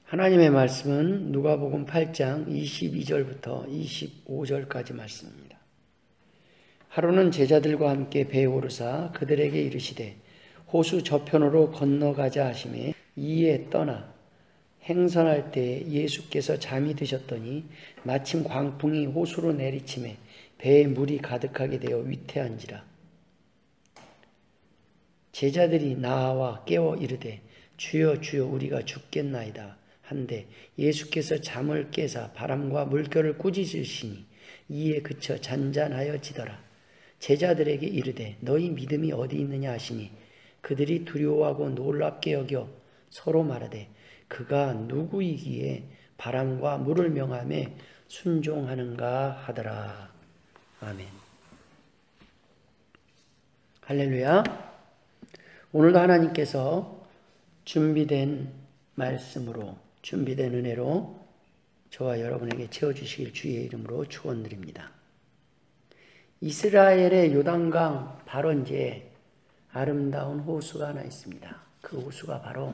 하나님의 말씀은 누가복음 8장 22절부터 25절까지 말씀입니다. 하루는 제자들과 함께 배에 오르사 그들에게 이르시되 호수 저편으로 건너가자 하시매 이에 떠나 행선할 때 예수께서 잠이 드셨더니 마침 광풍이 호수로 내리치매 배에 물이 가득하게 되어 위태한지라. 제자들이 나와 깨워 이르되 주여 주여 우리가 죽겠나이다 한데 예수께서 잠을 깨사 바람과 물결을 꾸짖으시니 이에 그쳐 잔잔하여지더라. 제자들에게 이르되 너희 믿음이 어디 있느냐 하시니 그들이 두려워하고 놀랍게 여겨 서로 말하되 그가 누구이기에 바람과 물을 명하며 순종하는가 하더라. 아멘. 할렐루야. 오늘도 하나님께서 준비된 말씀으로, 준비된 은혜로 저와 여러분에게 채워주시길 주의 이름으로 축원드립니다. 이스라엘의 요단강 발원지에 아름다운 호수가 하나 있습니다. 그 호수가 바로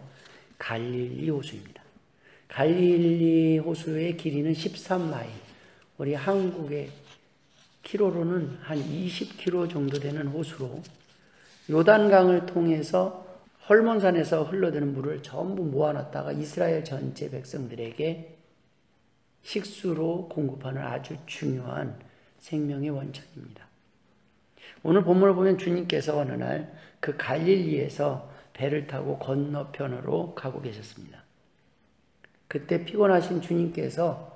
갈릴리 호수입니다. 갈릴리 호수의 길이는 13마일, 우리 한국의 키로로는 한 20km 정도 되는 호수로 요단강을 통해서 헐몬산에서 흘러드는 물을 전부 모아놨다가 이스라엘 전체 백성들에게 식수로 공급하는 아주 중요한 생명의 원천입니다. 오늘 본문을 보면 주님께서 어느 날 그 갈릴리에서 배를 타고 건너편으로 가고 계셨습니다. 그때 피곤하신 주님께서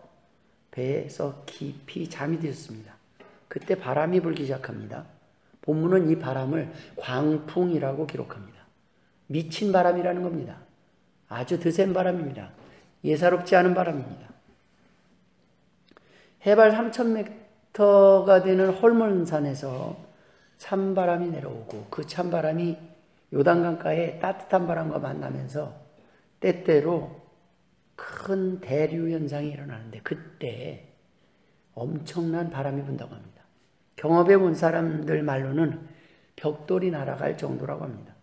배에서 깊이 잠이 드셨습니다. 그때 바람이 불기 시작합니다. 본문은 이 바람을 광풍이라고 기록합니다. 미친 바람이라는 겁니다. 아주 드센 바람입니다. 예사롭지 않은 바람입니다. 해발 3000m가 되는 헐몬산에서 찬바람이 내려오고 그 찬바람이 요단강가에 따뜻한 바람과 만나면서 때때로 큰 대류 현상이 일어나는데 그때 엄청난 바람이 분다고 합니다. 경험해 본 사람들 말로는 벽돌이 날아갈 정도라고 합니다.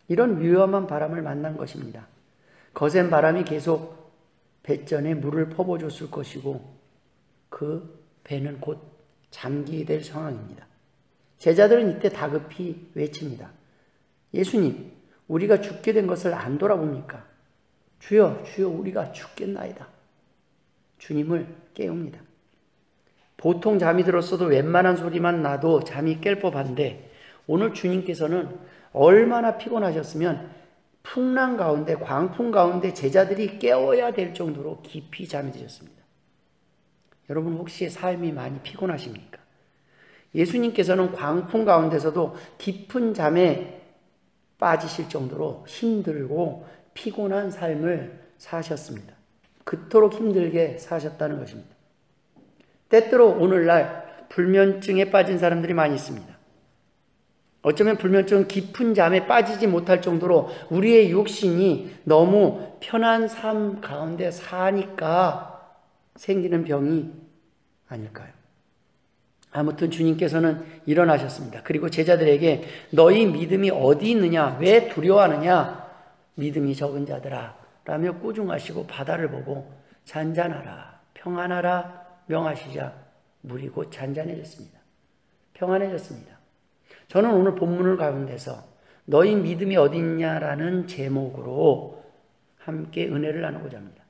이런 위험한 바람을 만난 것입니다. 거센 바람이 계속 배전에 물을 퍼부어줬을 것이고 그 배는 곧 잠기게 될 상황입니다. 제자들은 이때 다급히 외칩니다. 예수님, 우리가 죽게 된 것을 안 돌아봅니까? 주여, 주여, 우리가 죽겠나이다. 주님을 깨웁니다. 보통 잠이 들었어도 웬만한 소리만 나도 잠이 깰 법한데 오늘 주님께서는 얼마나 피곤하셨으면 풍랑 가운데, 광풍 가운데 제자들이 깨워야 될 정도로 깊이 잠이 드셨습니다. 여러분 혹시 삶이 많이 피곤하십니까? 예수님께서는 광풍 가운데서도 깊은 잠에 빠지실 정도로 힘들고 피곤한 삶을 사셨습니다. 그토록 힘들게 사셨다는 것입니다. 때때로 오늘날 불면증에 빠진 사람들이 많이 있습니다. 어쩌면 불면증은 깊은 잠에 빠지지 못할 정도로 우리의 육신이 너무 편한 삶 가운데 사니까 생기는 병이 아닐까요? 아무튼 주님께서는 일어나셨습니다. 그리고 제자들에게 너희 믿음이 어디 있느냐? 왜 두려워하느냐? 믿음이 적은 자들아 라며 꾸중하시고 바다를 보고 잔잔하라, 평안하라 명하시자 물이 곧 잔잔해졌습니다. 평안해졌습니다. 저는 오늘 본문을 가운데서 너희 믿음이 어디 있냐라는 제목으로 함께 은혜를 나누고자 합니다.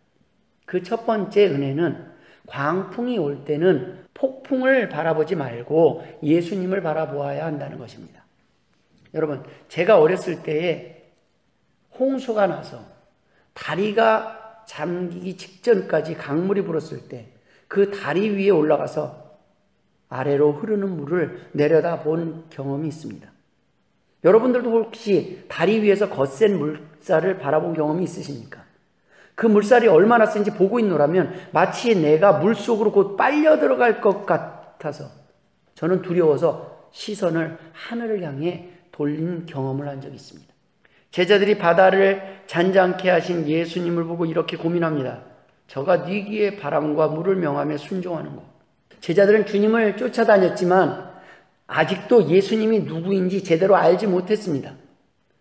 그 첫 번째 은혜는 광풍이 올 때는 폭풍을 바라보지 말고 예수님을 바라보아야 한다는 것입니다. 여러분, 제가 어렸을 때에 홍수가 나서 다리가 잠기기 직전까지 강물이 불었을 때 그 다리 위에 올라가서 아래로 흐르는 물을 내려다 본 경험이 있습니다. 여러분들도 혹시 다리 위에서 거센 물살을 바라본 경험이 있으십니까? 그 물살이 얼마나 센지 보고 있노라면 마치 내가 물속으로 곧 빨려 들어갈 것 같아서 저는 두려워서 시선을 하늘을 향해 돌린 경험을 한 적이 있습니다. 제자들이 바다를 잔잔케 하신 예수님을 보고 이렇게 고민합니다. 저가 네 귀에 바람과 물을 명하며 순종하는 것. 제자들은 주님을 쫓아다녔지만 아직도 예수님이 누구인지 제대로 알지 못했습니다.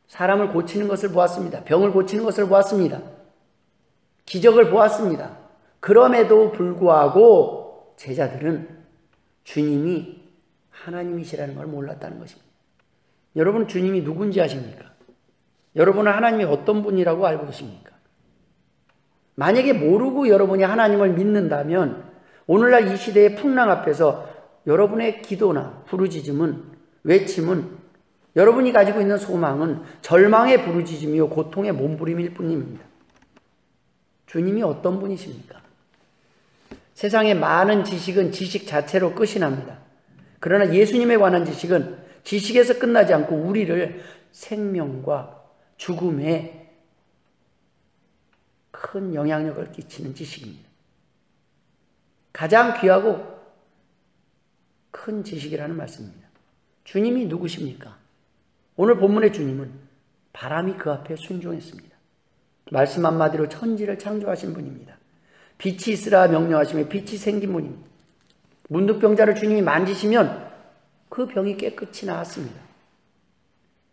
사람을 고치는 것을 보았습니다. 병을 고치는 것을 보았습니다. 기적을 보았습니다. 그럼에도 불구하고 제자들은 주님이 하나님이시라는 걸 몰랐다는 것입니다. 여러분, 주님이 누군지 아십니까? 여러분은 하나님이 어떤 분이라고 알고 계십니까? 만약에 모르고 여러분이 하나님을 믿는다면 오늘날 이 시대의 풍랑 앞에서 여러분의 기도나 부르짖음은, 외침은, 여러분이 가지고 있는 소망은 절망의 부르짖음이요 고통의 몸부림일 뿐입니다. 주님이 어떤 분이십니까? 세상의 많은 지식은 지식 자체로 끝이 납니다. 그러나 예수님에 관한 지식은 지식에서 끝나지 않고 우리를 생명과 죽음에 큰 영향력을 끼치는 지식입니다. 가장 귀하고 큰 지식이라는 말씀입니다. 주님이 누구십니까? 오늘 본문의 주님은 바람이 그 앞에 순종했습니다. 말씀 한마디로 천지를 창조하신 분입니다. 빛이 있으라 명령하시며 빛이 생긴 분입니다. 문득병자를 주님이 만지시면 그 병이 깨끗이 나았습니다.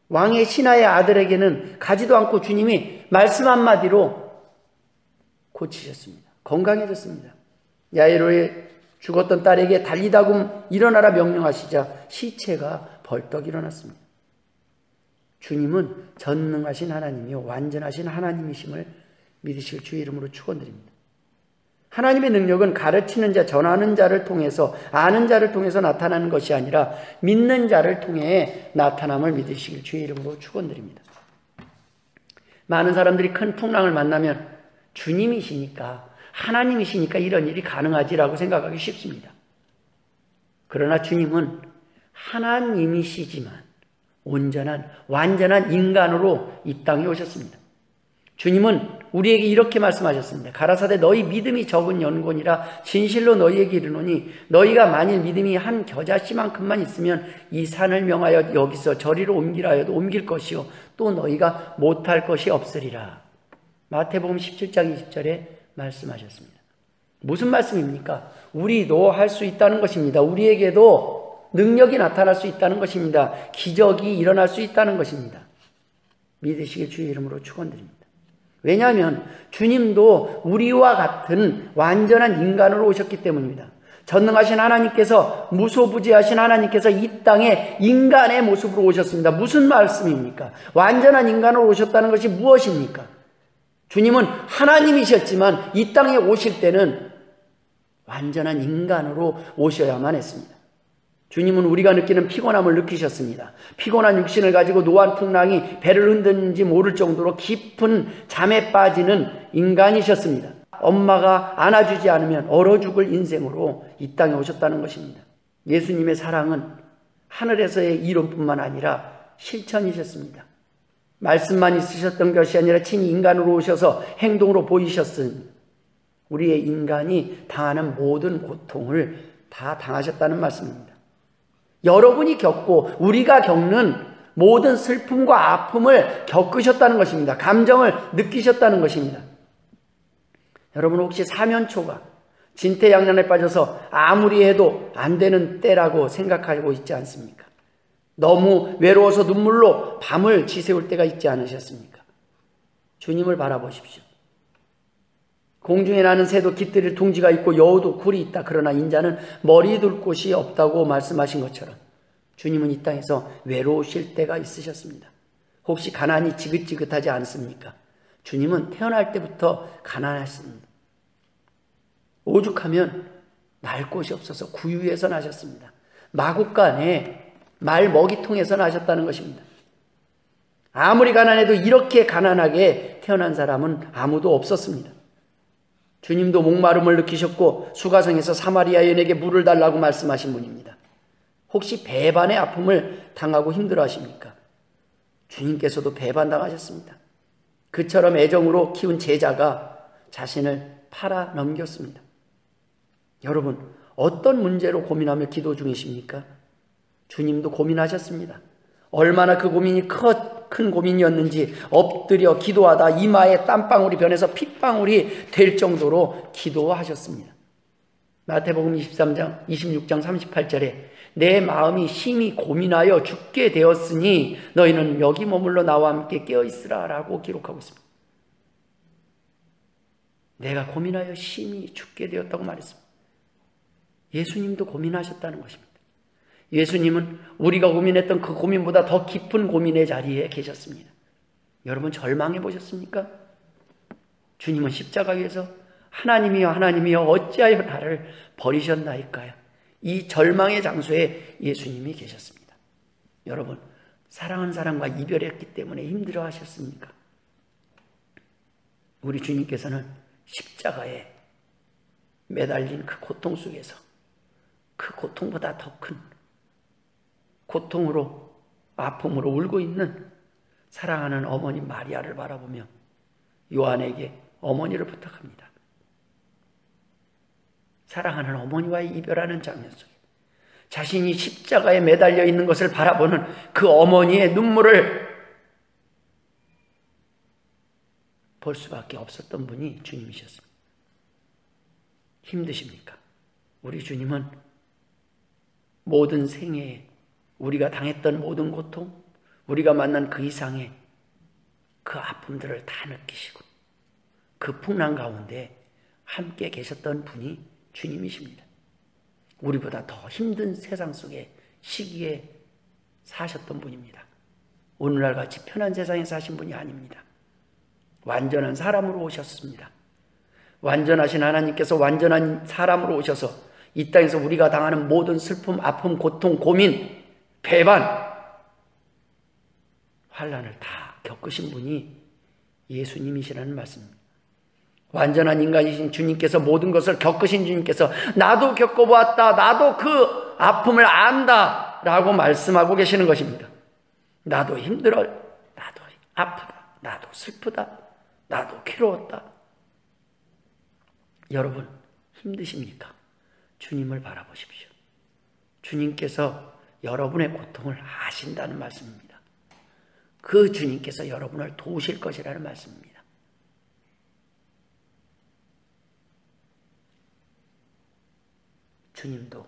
왕의 신하의 아들에게는 가지도 않고 주님이 말씀 한마디로 고치셨습니다. 건강해졌습니다. 야이로의 죽었던 딸에게 달리다금 일어나라 명령하시자 시체가 벌떡 일어났습니다. 주님은 전능하신 하나님이요 완전하신 하나님이심을 믿으실 주의 이름으로 축원드립니다. 하나님의 능력은 가르치는 자, 전하는 자를 통해서, 아는 자를 통해서 나타나는 것이 아니라 믿는 자를 통해 나타남을 믿으시길 주의 이름으로 축원드립니다. 많은 사람들이 큰 풍랑을 만나면 주님이시니까, 하나님이시니까 이런 일이 가능하지라고 생각하기 쉽습니다. 그러나 주님은 하나님이시지만 온전한, 완전한 인간으로 이 땅에 오셨습니다. 주님은 우리에게 이렇게 말씀하셨습니다. 가라사대 너희 믿음이 적은 연곤이라 진실로 너희에게 이르노니 너희가 만일 믿음이 한 겨자씨만큼만 있으면 이 산을 명하여 여기서 저리로 옮기라 하여도 옮길 것이요 또 너희가 못할 것이 없으리라. 마태복음 17장 20절에 말씀하셨습니다. 무슨 말씀입니까? 우리도 할 수 있다는 것입니다. 우리에게도 능력이 나타날 수 있다는 것입니다. 기적이 일어날 수 있다는 것입니다. 믿으시길 주의 이름으로 축원드립니다. 왜냐하면 주님도 우리와 같은 완전한 인간으로 오셨기 때문입니다. 전능하신 하나님께서, 무소부지하신 하나님께서 이 땅에 인간의 모습으로 오셨습니다. 무슨 말씀입니까? 완전한 인간으로 오셨다는 것이 무엇입니까? 주님은 하나님이셨지만 이 땅에 오실 때는 완전한 인간으로 오셔야만 했습니다. 주님은 우리가 느끼는 피곤함을 느끼셨습니다. 피곤한 육신을 가지고 노한 풍랑이 배를 흔드는지 모를 정도로 깊은 잠에 빠지는 인간이셨습니다. 엄마가 안아주지 않으면 얼어 죽을 인생으로 이 땅에 오셨다는 것입니다. 예수님의 사랑은 하늘에서의 이론뿐만 아니라 실천이셨습니다. 말씀만 있으셨던 것이 아니라 친히 인간으로 오셔서 행동으로 보이셨으니 우리의 인간이 당하는 모든 고통을 다 당하셨다는 말씀입니다. 여러분이 겪고 우리가 겪는 모든 슬픔과 아픔을 겪으셨다는 것입니다. 감정을 느끼셨다는 것입니다. 여러분 혹시 사면초가 진퇴양난에 빠져서 아무리 해도 안 되는 때라고 생각하고 있지 않습니까? 너무 외로워서 눈물로 밤을 지새울 때가 있지 않으셨습니까? 주님을 바라보십시오. 공중에 나는 새도 깃들일 둥지가 있고 여우도 굴이 있다. 그러나 인자는 머리 둘 곳이 없다고 말씀하신 것처럼 주님은 이 땅에서 외로우실 때가 있으셨습니다. 혹시 가난이 지긋지긋하지 않습니까? 주님은 태어날 때부터 가난하셨습니다. 오죽하면 날 곳이 없어서 구유에서 나셨습니다. 마국간에 말 먹이통에서 나셨다는 것입니다. 아무리 가난해도 이렇게 가난하게 태어난 사람은 아무도 없었습니다. 주님도 목마름을 느끼셨고 수가성에서 사마리아 여인에게 물을 달라고 말씀하신 분입니다. 혹시 배반의 아픔을 당하고 힘들어하십니까? 주님께서도 배반당하셨습니다. 그처럼 애정으로 키운 제자가 자신을 팔아 넘겼습니다. 여러분 어떤 문제로 고민하며 기도 중이십니까? 주님도 고민하셨습니다. 얼마나 그 고민이 큰 고민이었는지 엎드려 기도하다 이마에 땀방울이 변해서 핏방울이 될 정도로 기도하셨습니다. 마태복음 26장 38절에 내 마음이 심히 고민하여 죽게 되었으니 너희는 여기 머물러 나와 함께 깨어있으라 라고 기록하고 있습니다. 내가 고민하여 심히 죽게 되었다고 말했습니다. 예수님도 고민하셨다는 것입니다. 예수님은 우리가 고민했던 그 고민보다 더 깊은 고민의 자리에 계셨습니다. 여러분 절망해 보셨습니까? 주님은 십자가 위에서 하나님이여 하나님이여 어찌하여 나를 버리셨나이까요? 이 절망의 장소에 예수님이 계셨습니다. 여러분 사랑하는 사람과 이별했기 때문에 힘들어 하셨습니까? 우리 주님께서는 십자가에 매달린 그 고통 속에서 그 고통보다 더 큰 고통으로 아픔으로 울고 있는 사랑하는 어머니 마리아를 바라보며 요한에게 어머니를 부탁합니다. 사랑하는 어머니와의 이별하는 장면 속에 자신이 십자가에 매달려 있는 것을 바라보는 그 어머니의 눈물을 볼 수밖에 없었던 분이 주님이셨습니다. 힘드십니까? 우리 주님은 모든 생애에 우리가 당했던 모든 고통, 우리가 만난 그 이상의 그 아픔들을 다 느끼시고 그 풍랑 가운데 함께 계셨던 분이 주님이십니다. 우리보다 더 힘든 세상 속에 시기에 사셨던 분입니다. 오늘날 같이 편한 세상에 사신 분이 아닙니다. 완전한 사람으로 오셨습니다. 완전하신 하나님께서 완전한 사람으로 오셔서 이 땅에서 우리가 당하는 모든 슬픔, 아픔, 고통, 고민, 배반, 환난을 다 겪으신 분이 예수님이시라는 말씀입니다. 완전한 인간이신 주님께서 모든 것을 겪으신 주님께서 나도 겪어보았다, 나도 그 아픔을 안다 라고 말씀하고 계시는 것입니다. 나도 힘들어, 나도 아프다, 나도 슬프다, 나도 괴로웠다. 여러분 힘드십니까? 주님을 바라보십시오. 주님께서 여러분의 고통을 아신다는 말씀입니다. 그 주님께서 여러분을 도우실 것이라는 말씀입니다. 주님도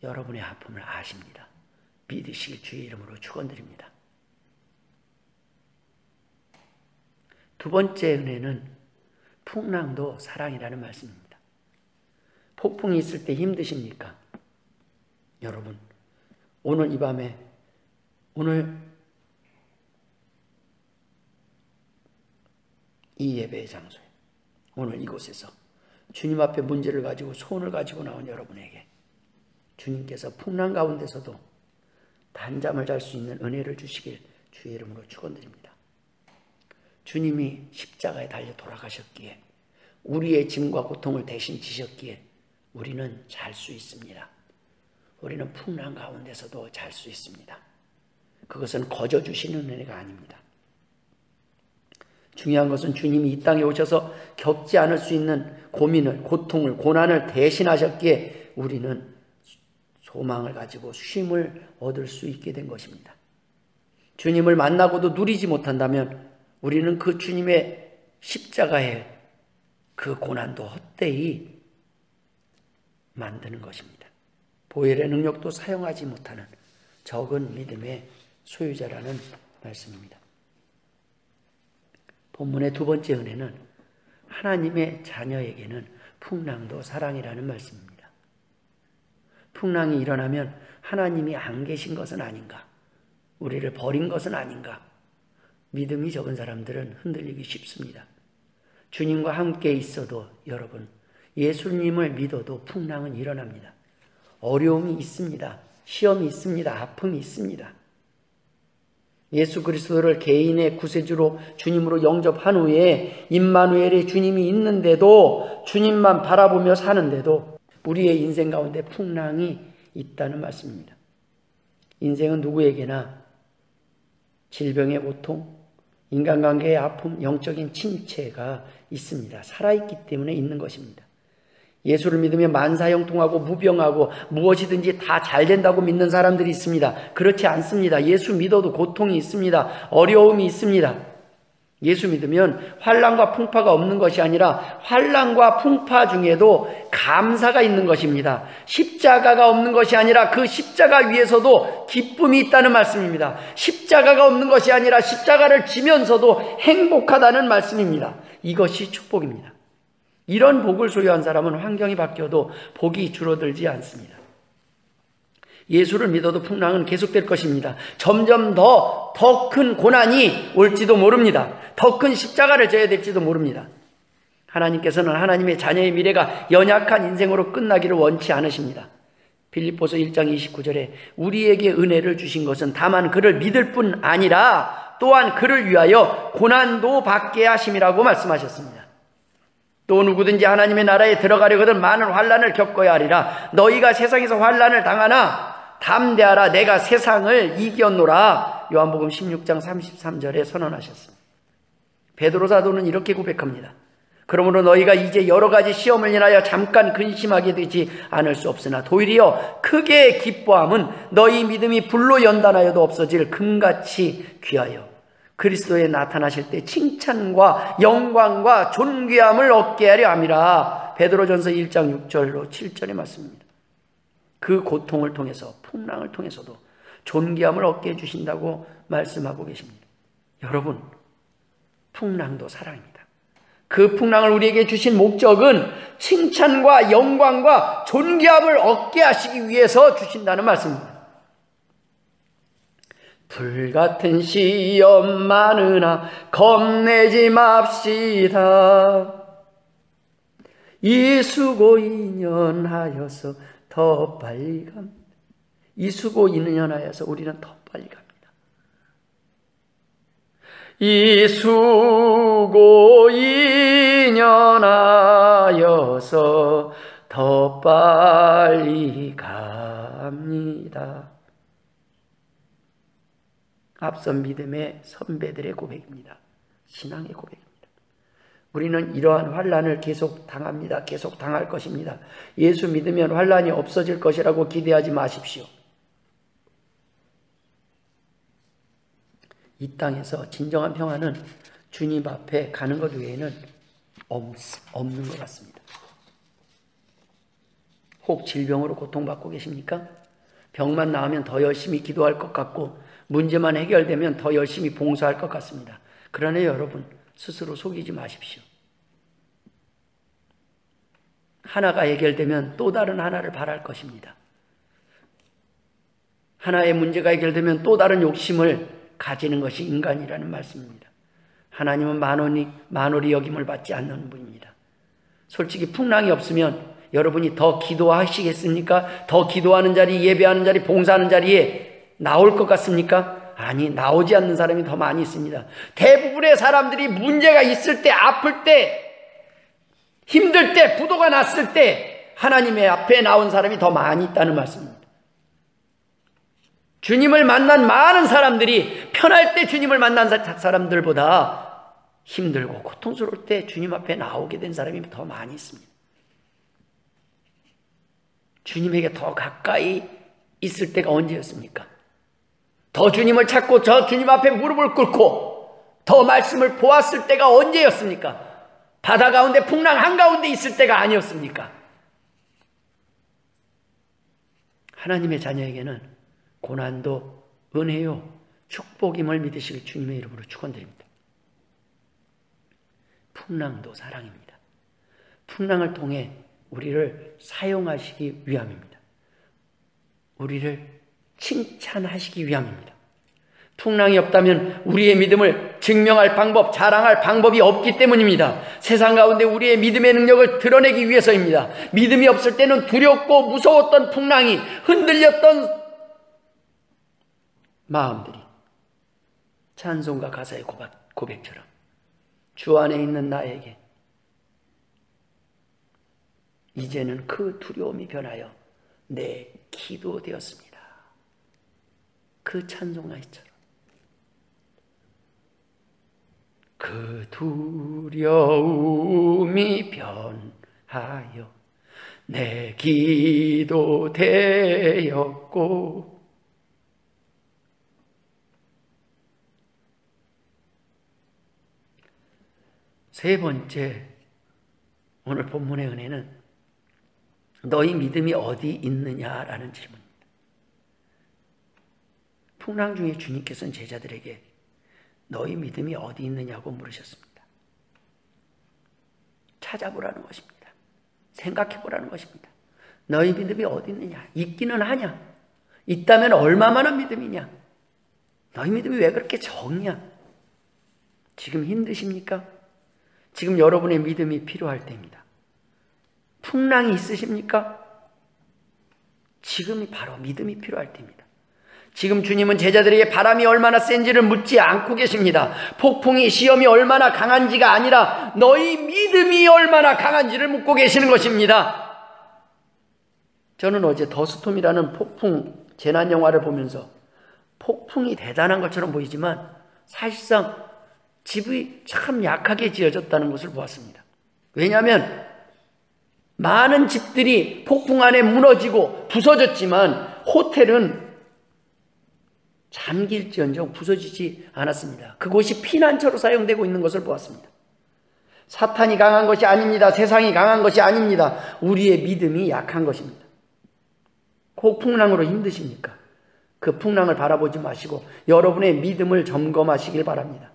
여러분의 아픔을 아십니다. 믿으시길 주의 이름으로 축원드립니다. 두 번째 은혜는 풍랑도 사랑이라는 말씀입니다. 폭풍이 있을 때 힘드십니까? 여러분 오늘 이 밤에 오늘 이 예배의 장소에 오늘 이곳에서 주님 앞에 문제를 가지고 소원을 가지고 나온 여러분에게 주님께서 풍랑 가운데서도 단잠을 잘 수 있는 은혜를 주시길 주의 이름으로 축원드립니다. 주님이 십자가에 달려 돌아가셨기에 우리의 짐과 고통을 대신 지셨기에 우리는 잘 수 있습니다. 우리는 풍랑 가운데서도 잘 수 있습니다. 그것은 거저 주시는 은혜가 아닙니다. 중요한 것은 주님이 이 땅에 오셔서 겪지 않을 수 있는 고민을, 고통을, 고난을 대신하셨기에 우리는 소망을 가지고 쉼을 얻을 수 있게 된 것입니다. 주님을 만나고도 누리지 못한다면 우리는 그 주님의 십자가의 그 고난도 헛되이 만드는 것입니다. 보혈의 능력도 사용하지 못하는 적은 믿음의 소유자라는 말씀입니다. 본문의 두 번째 은혜는 하나님의 자녀에게는 풍랑도 사랑이라는 말씀입니다. 풍랑이 일어나면 하나님이 안 계신 것은 아닌가? 우리를 버린 것은 아닌가? 믿음이 적은 사람들은 흔들리기 쉽습니다. 주님과 함께 있어도 여러분 예수님을 믿어도 풍랑은 일어납니다. 어려움이 있습니다. 시험이 있습니다. 아픔이 있습니다. 예수 그리스도를 개인의 구세주로 주님으로 영접한 후에 임마누엘의 주님이 있는데도 주님만 바라보며 사는데도 우리의 인생 가운데 풍랑이 있다는 말씀입니다. 인생은 누구에게나 질병의 고통, 인간관계의 아픔, 영적인 침체가 있습니다. 살아있기 때문에 있는 것입니다. 예수를 믿으면 만사형통하고 무병하고 무엇이든지 다 잘 된다고 믿는 사람들이 있습니다. 그렇지 않습니다. 예수 믿어도 고통이 있습니다. 어려움이 있습니다. 예수 믿으면 환난과 풍파가 없는 것이 아니라 환난과 풍파 중에도 감사가 있는 것입니다. 십자가가 없는 것이 아니라 그 십자가 위에서도 기쁨이 있다는 말씀입니다. 십자가가 없는 것이 아니라 십자가를 지면서도 행복하다는 말씀입니다. 이것이 축복입니다. 이런 복을 소유한 사람은 환경이 바뀌어도 복이 줄어들지 않습니다. 예수를 믿어도 풍랑은 계속될 것입니다. 점점 더 큰 고난이 올지도 모릅니다. 더 큰 십자가를 져야 될지도 모릅니다. 하나님께서는 하나님의 자녀의 미래가 연약한 인생으로 끝나기를 원치 않으십니다. 빌립보서 1장 29절에 우리에게 은혜를 주신 것은 다만 그를 믿을 뿐 아니라 또한 그를 위하여 고난도 받게 하심이라고 말씀하셨습니다. 또 누구든지 하나님의 나라에 들어가려거든 많은 환난을 겪어야 하리라. 너희가 세상에서 환난을 당하나 담대하라. 내가 세상을 이겼노라. 요한복음 16장 33절에 선언하셨습니다. 베드로 사도는 이렇게 고백합니다. 그러므로 너희가 이제 여러 가지 시험을 인하여 잠깐 근심하게 되지 않을 수 없으나 도리어 크게 기뻐함은 너희 믿음이 불로 연단하여도 없어질 금같이 귀하여 그리스도에 나타나실 때 칭찬과 영광과 존귀함을 얻게 하려 함이라. 베드로전서 1장 6절로 7절의 말씀입니다. 그 고통을 통해서 풍랑을 통해서도 존귀함을 얻게 해주신다고 말씀하고 계십니다. 여러분, 풍랑도 사랑입니다. 그 풍랑을 우리에게 주신 목적은 칭찬과 영광과 존귀함을 얻게 하시기 위해서 주신다는 말씀입니다. 불같은 시험 많으나 겁내지 맙시다. 이 수고 인연하여서 더 빨리 갑니다. 이 수고 인연하여서 우리는 더 빨리 갑니다. 이 수고 인연하여서 더 빨리 갑니다. 앞선 믿음의 선배들의 고백입니다. 신앙의 고백입니다. 우리는 이러한 환난을 계속 당합니다. 계속 당할 것입니다. 예수 믿으면 환난이 없어질 것이라고 기대하지 마십시오. 이 땅에서 진정한 평안은 주님 앞에 가는 것 외에는 없는 것 같습니다. 혹 질병으로 고통받고 계십니까? 병만 나으면 더 열심히 기도할 것 같고 문제만 해결되면 더 열심히 봉사할 것 같습니다. 그러나 여러분, 스스로 속이지 마십시오. 하나가 해결되면 또 다른 하나를 바랄 것입니다. 하나의 문제가 해결되면 또 다른 욕심을 가지는 것이 인간이라는 말씀입니다. 하나님은 만홀히 여김을 받지 않는 분입니다. 솔직히 풍랑이 없으면 여러분이 더 기도하시겠습니까? 더 기도하는 자리, 예배하는 자리, 봉사하는 자리에 나올 것 같습니까? 아니, 나오지 않는 사람이 더 많이 있습니다. 대부분의 사람들이 문제가 있을 때, 아플 때, 힘들 때, 부도가 났을 때 하나님의 앞에 나온 사람이 더 많이 있다는 말씀입니다. 주님을 만난 많은 사람들이 편할 때 주님을 만난 사람들보다 힘들고 고통스러울 때 주님 앞에 나오게 된 사람이 더 많이 있습니다. 주님에게 더 가까이 있을 때가 언제였습니까? 더 주님을 찾고 저 주님 앞에 무릎을 꿇고 더 말씀을 보았을 때가 언제였습니까? 바다 가운데 풍랑 한가운데 있을 때가 아니었습니까? 하나님의 자녀에게는 고난도 은혜요 축복임을 믿으시길 주님의 이름으로 축원드립니다. 풍랑도 사랑입니다. 풍랑을 통해 우리를 사용하시기 위함입니다. 우리를 칭찬하시기 위함입니다. 풍랑이 없다면 우리의 믿음을 증명할 방법, 자랑할 방법이 없기 때문입니다. 세상 가운데 우리의 믿음의 능력을 드러내기 위해서입니다. 믿음이 없을 때는 두렵고 무서웠던 풍랑이 흔들렸던 마음들이 찬송가 가사의 고백처럼 주 안에 있는 나에게 이제는 그 두려움이 변하여 내 기도 되었습니다. 그 찬송가처럼 그 두려움이 변하여 내 기도 되었고 세 번째, 오늘 본문의 은혜는 너희 믿음이 어디 있느냐라는 질문입니다. 풍랑 중에 주님께서는 제자들에게 너희 믿음이 어디 있느냐고 물으셨습니다. 찾아보라는 것입니다. 생각해보라는 것입니다. 너희 믿음이 어디 있느냐? 있기는 하냐? 있다면 얼마만한 믿음이냐? 너희 믿음이 왜 그렇게 적냐? 지금 힘드십니까? 지금 여러분의 믿음이 필요할 때입니다. 풍랑이 있으십니까? 지금이 바로 믿음이 필요할 때입니다. 지금 주님은 제자들에게 바람이 얼마나 센지를 묻지 않고 계십니다. 폭풍이 시험이 얼마나 강한지가 아니라 너희 믿음이 얼마나 강한지를 묻고 계시는 것입니다. 저는 어제 더스톰이라는 폭풍 재난 영화를 보면서 폭풍이 대단한 것처럼 보이지만 사실상 집이 참 약하게 지어졌다는 것을 보았습니다. 왜냐하면 많은 집들이 폭풍 안에 무너지고 부서졌지만 호텔은 잠길지언정 부서지지 않았습니다. 그곳이 피난처로 사용되고 있는 것을 보았습니다. 사탄이 강한 것이 아닙니다. 세상이 강한 것이 아닙니다. 우리의 믿음이 약한 것입니다. 폭풍랑으로 힘드십니까? 그 풍랑을 바라보지 마시고 여러분의 믿음을 점검하시길 바랍니다.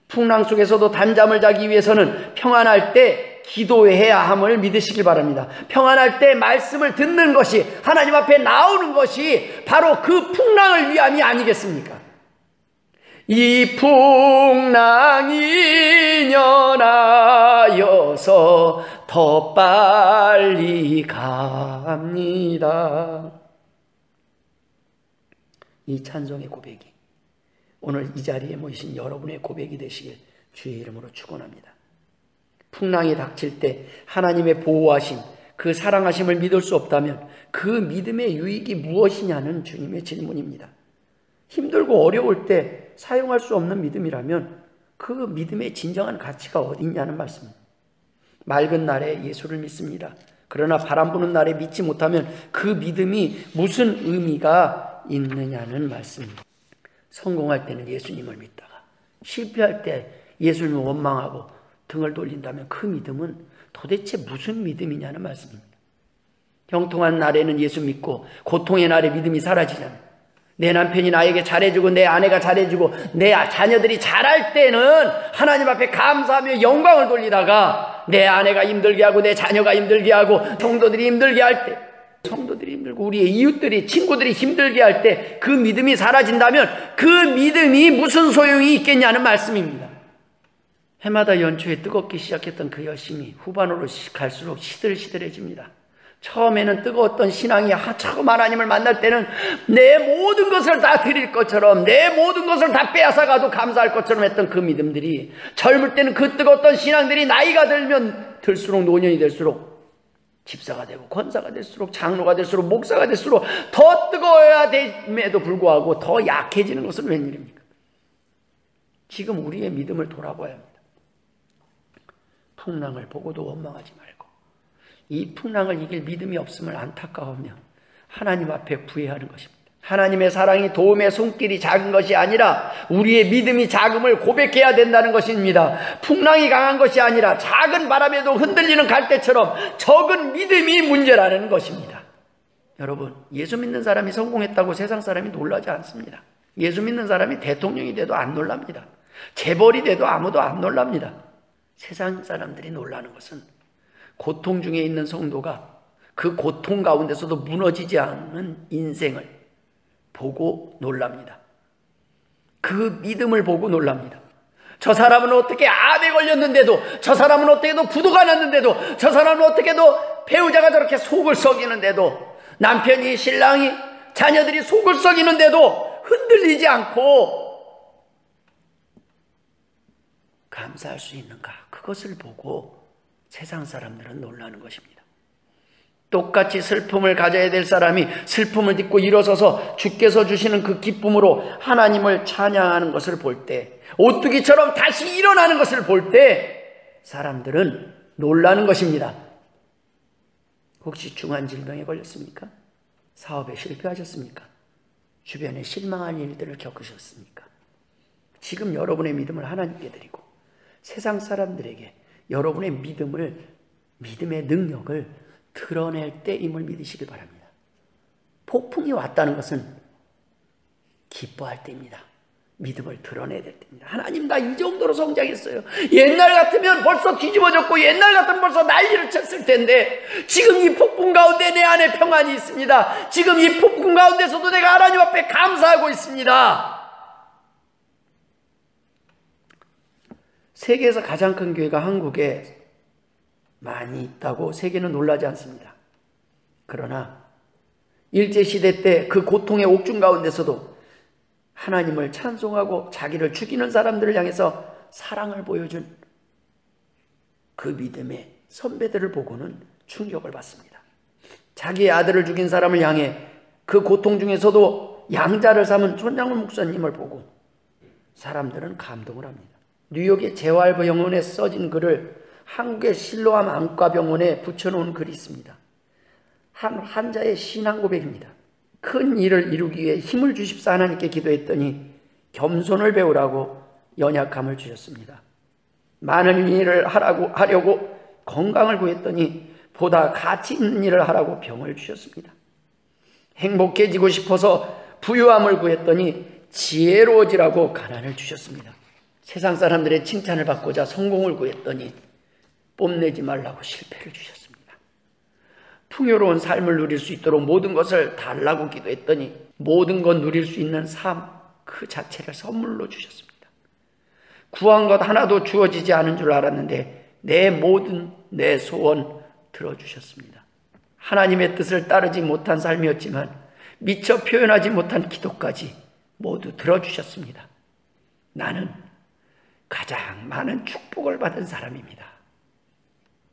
풍랑 속에서도 단잠을 자기 위해서는 평안할 때 기도해야 함을 믿으시길 바랍니다. 평안할 때 말씀을 듣는 것이, 하나님 앞에 나오는 것이 바로 그 풍랑을 위함이 아니겠습니까? 이 풍랑이 연하여서 더 빨리 갑니다. 이 찬송의 고백이 오늘 이 자리에 모이신 여러분의 고백이 되시길 주의 이름으로 축원합니다. 풍랑이 닥칠 때 하나님의 보호하심, 그 사랑하심을 믿을 수 없다면 그 믿음의 유익이 무엇이냐는 주님의 질문입니다. 힘들고 어려울 때 사용할 수 없는 믿음이라면 그 믿음의 진정한 가치가 어디 있냐는 말씀입니다. 맑은 날에 예수를 믿습니다. 그러나 바람 부는 날에 믿지 못하면 그 믿음이 무슨 의미가 있느냐는 말씀입니다. 성공할 때는 예수님을 믿다가 실패할 때 예수님을 원망하고 등을 돌린다면 그 믿음은 도대체 무슨 믿음이냐는 말씀입니다. 형통한 날에는 예수 믿고 고통의 날에 믿음이 사라지잖아요. 내 남편이 나에게 잘해주고 내 아내가 잘해주고 내 자녀들이 잘할 때는 하나님 앞에 감사하며 영광을 돌리다가 내 아내가 힘들게 하고 내 자녀가 힘들게 하고 성도들이 힘들게 할 때, 성도들이 힘들고 우리의 이웃들이 친구들이 힘들게 할 때 그 믿음이 사라진다면 그 믿음이 무슨 소용이 있겠냐는 말씀입니다. 해마다 연초에 뜨겁기 시작했던 그 열심이 후반으로 갈수록 시들시들해집니다. 처음에는 뜨거웠던 신앙이 처음 하나님을 만날 때는 내 모든 것을 다 드릴 것처럼 내 모든 것을 다 빼앗아가도 감사할 것처럼 했던 그 믿음들이 젊을 때는 그 뜨거웠던 신앙들이 나이가 들면 들수록 노년이 될수록 집사가 되고 권사가 될수록 장로가 될수록 목사가 될수록 더 뜨거워야 됨에도 불구하고 더 약해지는 것은 웬일입니까? 지금 우리의 믿음을 돌아봐야 합니다. 풍랑을 보고도 원망하지 말고 이 풍랑을 이길 믿음이 없음을 안타까우며 하나님 앞에 구애하는 것입니다. 하나님의 사랑이 도움의 손길이 작은 것이 아니라 우리의 믿음이 작음을 고백해야 된다는 것입니다. 풍랑이 강한 것이 아니라 작은 바람에도 흔들리는 갈대처럼 적은 믿음이 문제라는 것입니다. 여러분, 예수 믿는 사람이 성공했다고 세상 사람이 놀라지 않습니다. 예수 믿는 사람이 대통령이 돼도 안 놀랍니다. 재벌이 돼도 아무도 안 놀랍니다. 세상 사람들이 놀라는 것은 고통 중에 있는 성도가 그 고통 가운데서도 무너지지 않는 인생을 보고 놀랍니다. 그 믿음을 보고 놀랍니다. 저 사람은 어떻게 암에 걸렸는데도, 저 사람은 어떻게도 부도가 났는데도, 저 사람은 어떻게도 배우자가 저렇게 속을 썩이는데도, 남편이 신랑이 자녀들이 속을 썩이는데도 흔들리지 않고 감사할 수 있는가? 그것을 보고 세상 사람들은 놀라는 것입니다. 똑같이 슬픔을 가져야 될 사람이 슬픔을 딛고 일어서서 주께서 주시는 그 기쁨으로 하나님을 찬양하는 것을 볼 때, 오뚜기처럼 다시 일어나는 것을 볼 때 사람들은 놀라는 것입니다. 혹시 중한 질병에 걸렸습니까? 사업에 실패하셨습니까? 주변에 실망한 일들을 겪으셨습니까? 지금 여러분의 믿음을 하나님께 드리고 세상 사람들에게 여러분의 믿음의 능력을 드러낼 때임을 믿으시길 바랍니다. 폭풍이 왔다는 것은 기뻐할 때입니다. 믿음을 드러내야 될 때입니다. 하나님, 나 이 정도로 성장했어요. 옛날 같으면 벌써 뒤집어졌고 옛날 같으면 벌써 난리를 쳤을 텐데 지금 이 폭풍 가운데 내 안에 평안이 있습니다. 지금 이 폭풍 가운데서도 내가 하나님 앞에 감사하고 있습니다. 세계에서 가장 큰 교회가 한국에 많이 있다고 세계는 놀라지 않습니다. 그러나 일제시대 때 그 고통의 옥중 가운데서도 하나님을 찬송하고 자기를 죽이는 사람들을 향해서 사랑을 보여준 그 믿음의 선배들을 보고는 충격을 받습니다. 자기의 아들을 죽인 사람을 향해 그 고통 중에서도 양자를 삼은 손장훈 목사님을 보고 사람들은 감동을 합니다. 뉴욕의 재활병원에 써진 글을 한국의 실로암 안과병원에 붙여놓은 글이 있습니다. 한 환자의 신앙 고백입니다. 큰 일을 이루기 위해 힘을 주십사 하나님께 기도했더니 겸손을 배우라고 연약함을 주셨습니다. 많은 일을 하려고 건강을 구했더니 보다 가치 있는 일을 하라고 병을 주셨습니다. 행복해지고 싶어서 부유함을 구했더니 지혜로워지라고 가난을 주셨습니다. 세상 사람들의 칭찬을 받고자 성공을 구했더니 뽐내지 말라고 실패를 주셨습니다. 풍요로운 삶을 누릴 수 있도록 모든 것을 달라고 기도했더니 모든 것 누릴 수 있는 삶 그 자체를 선물로 주셨습니다. 구한 것 하나도 주어지지 않은 줄 알았는데 내 소원 들어주셨습니다. 하나님의 뜻을 따르지 못한 삶이었지만 미처 표현하지 못한 기도까지 모두 들어주셨습니다. 나는 가장 많은 축복을 받은 사람입니다.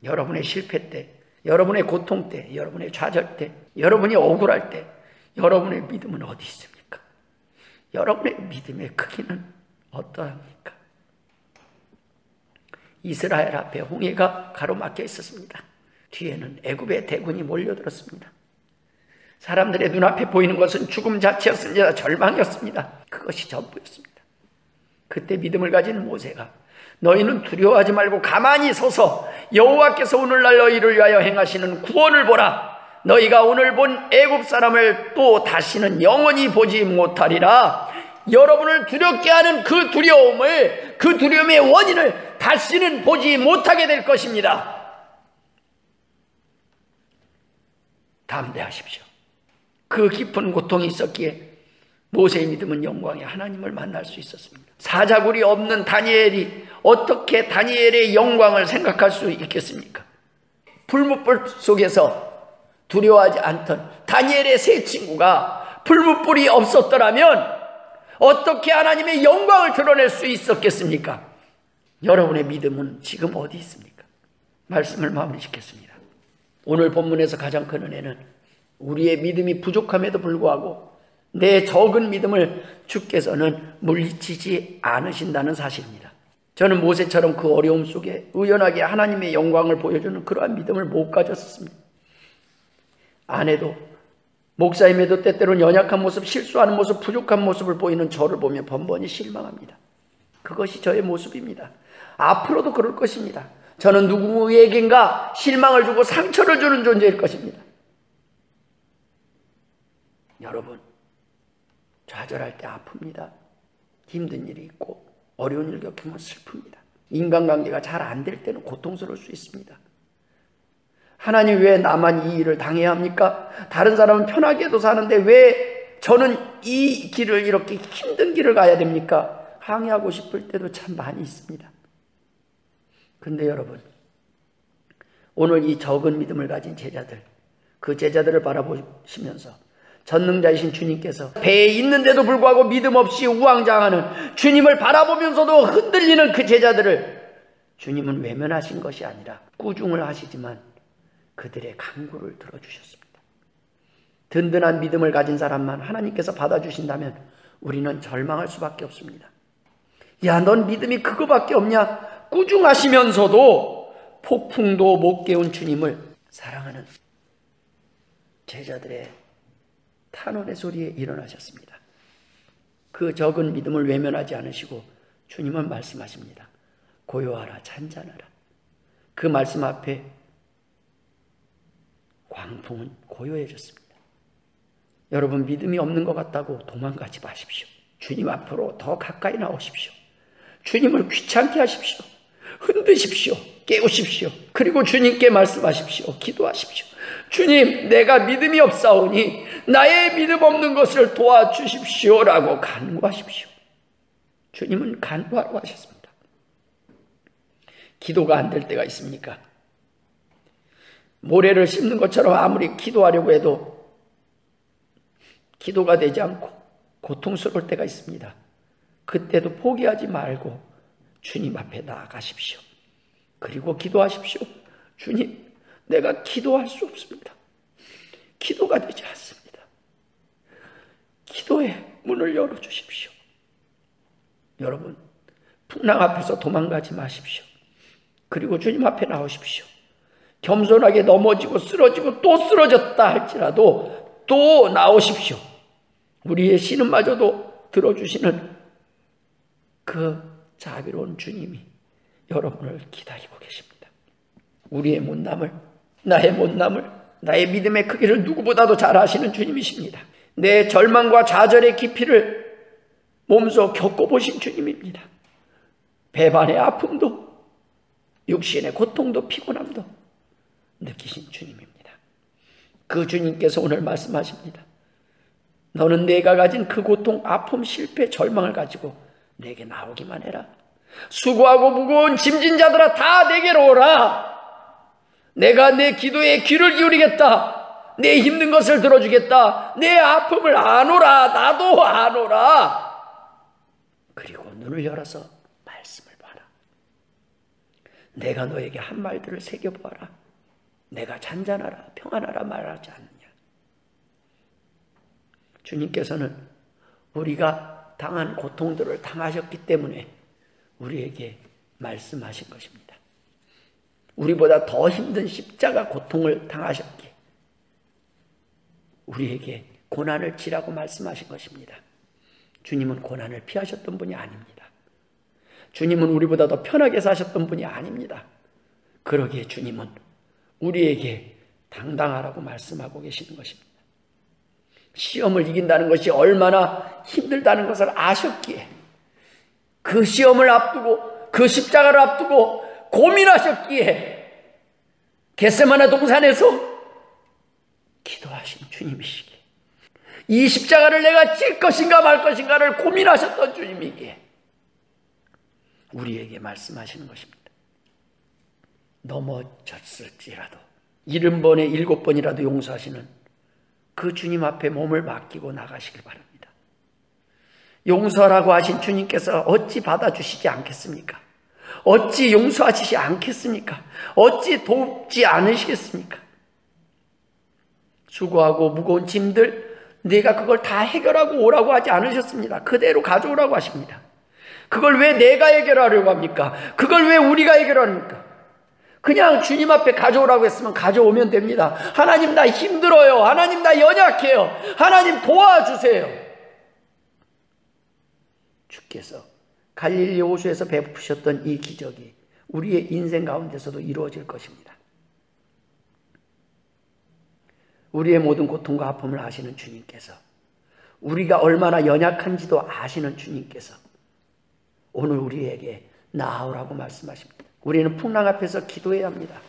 여러분의 실패 때, 여러분의 고통 때, 여러분의 좌절 때, 여러분이 억울할 때 여러분의 믿음은 어디 있습니까? 여러분의 믿음의 크기는 어떠합니까? 이스라엘 앞에 홍해가 가로막혀 있었습니다. 뒤에는 애굽의 대군이 몰려들었습니다. 사람들의 눈앞에 보이는 것은 죽음 자체였습니다. 절망이었습니다. 그것이 전부였습니다. 그때 믿음을 가진 모세가 너희는 두려워하지 말고 가만히 서서 여호와께서 오늘날 너희를 위하여 행하시는 구원을 보라. 너희가 오늘 본 애굽 사람을 또 다시는 영원히 보지 못하리라. 여러분을 두렵게 하는 그 두려움의 원인을 다시는 보지 못하게 될 것입니다. 담대하십시오. 그 깊은 고통이 있었기에 모세의 믿음은 영광의 하나님을 만날 수 있었습니다. 사자굴이 없는 다니엘이 어떻게 다니엘의 영광을 생각할 수 있겠습니까? 풀무불 속에서 두려워하지 않던 다니엘의 세 친구가 풀무불이 없었더라면 어떻게 하나님의 영광을 드러낼 수 있었겠습니까? 여러분의 믿음은 지금 어디 있습니까? 말씀을 마무리 짓겠습니다. 오늘 본문에서 가장 큰 은혜는 우리의 믿음이 부족함에도 불구하고 내 적은 믿음을 주께서는 물리치지 않으신다는 사실입니다. 저는 모세처럼 그 어려움 속에 의연하게 하나님의 영광을 보여주는 그러한 믿음을 못 가졌습니다. 아내도 목사임에도 때때로는 연약한 모습, 실수하는 모습, 부족한 모습을 보이는 저를 보며 번번이 실망합니다. 그것이 저의 모습입니다. 앞으로도 그럴 것입니다. 저는 누구에겐가 실망을 주고 상처를 주는 존재일 것입니다. 여러분, 좌절할 때 아픕니다. 힘든 일이 있고 어려운 일 겪으면 슬픕니다. 인간관계가 잘 안 될 때는 고통스러울 수 있습니다. 하나님, 왜 나만 이 일을 당해야 합니까? 다른 사람은 편하게도 사는데 왜 저는 이 길을, 이렇게 힘든 길을 가야 됩니까? 항의하고 싶을 때도 참 많이 있습니다. 근데 여러분, 오늘 이 적은 믿음을 가진 제자들, 그 제자들을 바라보시면서 전능자이신 주님께서 배에 있는데도 불구하고 믿음 없이 우왕좌왕하는 주님을 바라보면서도 흔들리는 그 제자들을 주님은 외면하신 것이 아니라 꾸중을 하시지만 그들의 간구를 들어주셨습니다. 든든한 믿음을 가진 사람만 하나님께서 받아주신다면 우리는 절망할 수밖에 없습니다. 야, 넌 믿음이 그거밖에 없냐? 꾸중하시면서도 폭풍도 못 깨운 주님을 사랑하는 제자들의 탄원의 소리에 일어나셨습니다. 그 적은 믿음을 외면하지 않으시고 주님은 말씀하십니다. 고요하라, 잔잔하라. 그 말씀 앞에 광풍은 고요해졌습니다. 여러분, 믿음이 없는 것 같다고 도망가지 마십시오. 주님 앞으로 더 가까이 나오십시오. 주님을 귀찮게 하십시오. 흔드십시오. 깨우십시오. 그리고 주님께 말씀하십시오. 기도하십시오. 주님, 내가 믿음이 없사오니 나의 믿음 없는 것을 도와주십시오라고 간구하십시오. 주님은 간구하라고 하셨습니다. 기도가 안 될 때가 있습니까? 모래를 씹는 것처럼 아무리 기도하려고 해도 기도가 되지 않고 고통스러울 때가 있습니다. 그때도 포기하지 말고 주님 앞에 나아가십시오. 그리고 기도하십시오. 주님, 내가 기도할 수 없습니다. 기도가 되지 않습니다. 기도의 문을 열어주십시오. 여러분, 풍랑 앞에서 도망가지 마십시오. 그리고 주님 앞에 나오십시오. 겸손하게 넘어지고 쓰러지고 또 쓰러졌다 할지라도 또 나오십시오. 우리의 신음마저도 들어주시는 그 자비로운 주님이 여러분을 기다리고 계십니다. 우리의 못남을, 나의 못남을, 나의 믿음의 크기를 누구보다도 잘 아시는 주님이십니다. 내 절망과 좌절의 깊이를 몸소 겪어보신 주님입니다. 배반의 아픔도, 육신의 고통도, 피곤함도 느끼신 주님입니다. 그 주님께서 오늘 말씀하십니다. 너는 내가 가진 그 고통, 아픔, 실패, 절망을 가지고 내게 나오기만 해라. 수고하고 무거운 짐진 자들아, 다 내게로 오라. 내가 내 기도에 귀를 기울이겠다. 내 힘든 것을 들어주겠다. 내 아픔을 아노라. 나도 아노라. 그리고 눈을 열어서 말씀을 봐라. 내가 너에게 한 말들을 새겨보아라. 내가 잔잔하라, 평안하라 말하지 않느냐. 주님께서는 우리가 당한 고통들을 당하셨기 때문에 우리에게 말씀하신 것입니다. 우리보다 더 힘든 십자가 고통을 당하셨기에 우리에게 고난을 지라고 말씀하신 것입니다. 주님은 고난을 피하셨던 분이 아닙니다. 주님은 우리보다 더 편하게 사셨던 분이 아닙니다. 그러기에 주님은 우리에게 당당하라고 말씀하고 계시는 것입니다. 시험을 이긴다는 것이 얼마나 힘들다는 것을 아셨기에 그 시험을 앞두고 그 십자가를 앞두고 고민하셨기에 겟세마네 동산에서 기도하신 주님이시기에 이 십자가를 내가 질 것인가 말 것인가를 고민하셨던 주님이기에 우리에게 말씀하시는 것입니다. 넘어졌을지라도 70번에 7번이라도 용서하시는 그 주님 앞에 몸을 맡기고 나가시길 바랍니다. 용서라고 하신 주님께서 어찌 받아주시지 않겠습니까? 어찌 용서하시지 않겠습니까? 어찌 돕지 않으시겠습니까? 수고하고 무거운 짐들 네가 그걸 다 해결하고 오라고 하지 않으셨습니다. 그대로 가져오라고 하십니다. 그걸 왜 내가 해결하려고 합니까? 그걸 왜 우리가 해결합니까? 그냥 주님 앞에 가져오라고 했으면 가져오면 됩니다. 하나님, 나 힘들어요. 하나님, 나 연약해요. 하나님, 도와주세요. 주께서 갈릴리 호수에서 베푸셨던 이 기적이 우리의 인생 가운데서도 이루어질 것입니다. 우리의 모든 고통과 아픔을 아시는 주님께서, 우리가 얼마나 연약한지도 아시는 주님께서 오늘 우리에게 나아오라고 말씀하십니다. 우리는 풍랑 앞에서 기도해야 합니다.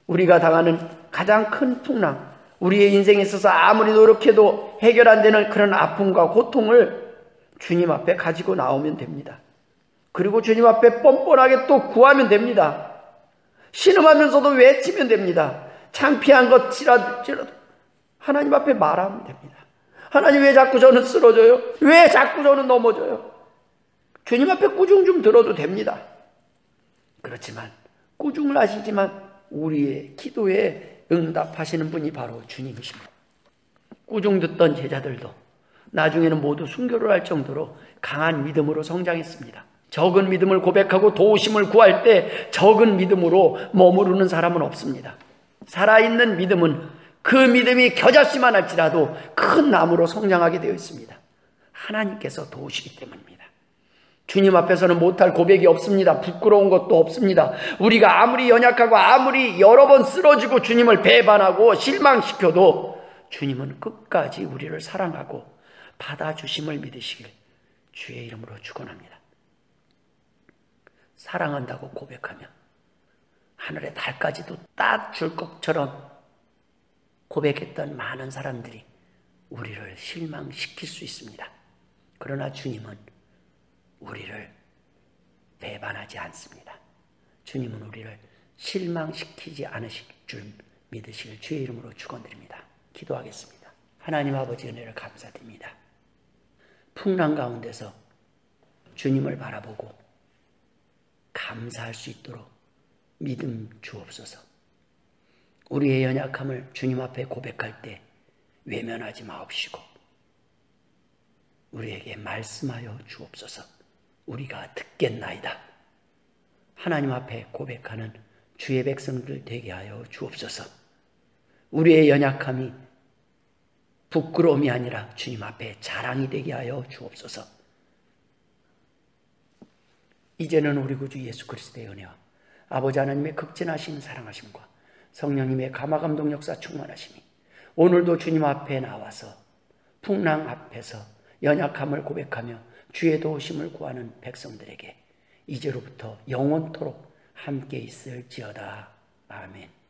우리가 당하는 가장 큰 풍랑, 우리의 인생에 있어서 아무리 노력해도 해결 안 되는 그런 아픔과 고통을 주님 앞에 가지고 나오면 됩니다. 그리고 주님 앞에 뻔뻔하게 또 구하면 됩니다. 신음하면서도 외치면 됩니다. 창피한 것이라도 하나님 앞에 말하면 됩니다. 하나님, 왜 자꾸 저는 쓰러져요? 왜 자꾸 저는 넘어져요? 주님 앞에 꾸중 좀 들어도 됩니다. 그렇지만 꾸중을 하시지만 우리의 기도에 응답하시는 분이 바로 주님이십니다. 꾸중 듣던 제자들도 나중에는 모두 순교를 할 정도로 강한 믿음으로 성장했습니다. 적은 믿음을 고백하고 도우심을 구할 때 적은 믿음으로 머무르는 사람은 없습니다. 살아있는 믿음은 그 믿음이 겨자씨만 할지라도 큰 나무로 성장하게 되어 있습니다. 하나님께서 도우시기 때문입니다. 주님 앞에서는 못할 고백이 없습니다. 부끄러운 것도 없습니다. 우리가 아무리 연약하고 아무리 여러 번 쓰러지고 주님을 배반하고 실망시켜도 주님은 끝까지 우리를 사랑하고 받아주심을 믿으시길 주의 이름으로 축원합니다. 사랑한다고 고백하면 하늘의 달까지도 딱 줄 것처럼 고백했던 많은 사람들이 우리를 실망시킬 수 있습니다. 그러나 주님은 우리를 배반하지 않습니다. 주님은 우리를 실망시키지 않으실 줄 믿으실 주의 이름으로 축원드립니다. 기도하겠습니다. 하나님 아버지 은혜를 감사드립니다. 풍랑 가운데서 주님을 바라보고 감사할 수 있도록 믿음 주옵소서. 우리의 연약함을 주님 앞에 고백할 때 외면하지 마옵시고 우리에게 말씀하여 주옵소서. 우리가 듣겠나이다. 하나님 앞에 고백하는 주의 백성들 되게 하여 주옵소서. 우리의 연약함이 부끄러움이 아니라 주님 앞에 자랑이 되게 하여 주옵소서. 이제는 우리 구주 예수 그리스도의 은혜와 아버지 하나님의 극진하신 사랑하심과 성령님의 감화감동 역사 충만하심이 오늘도 주님 앞에 나와서 풍랑 앞에서 연약함을 고백하며 주의 도우심을 구하는 백성들에게 이제로부터 영원토록 함께 있을지어다. 아멘.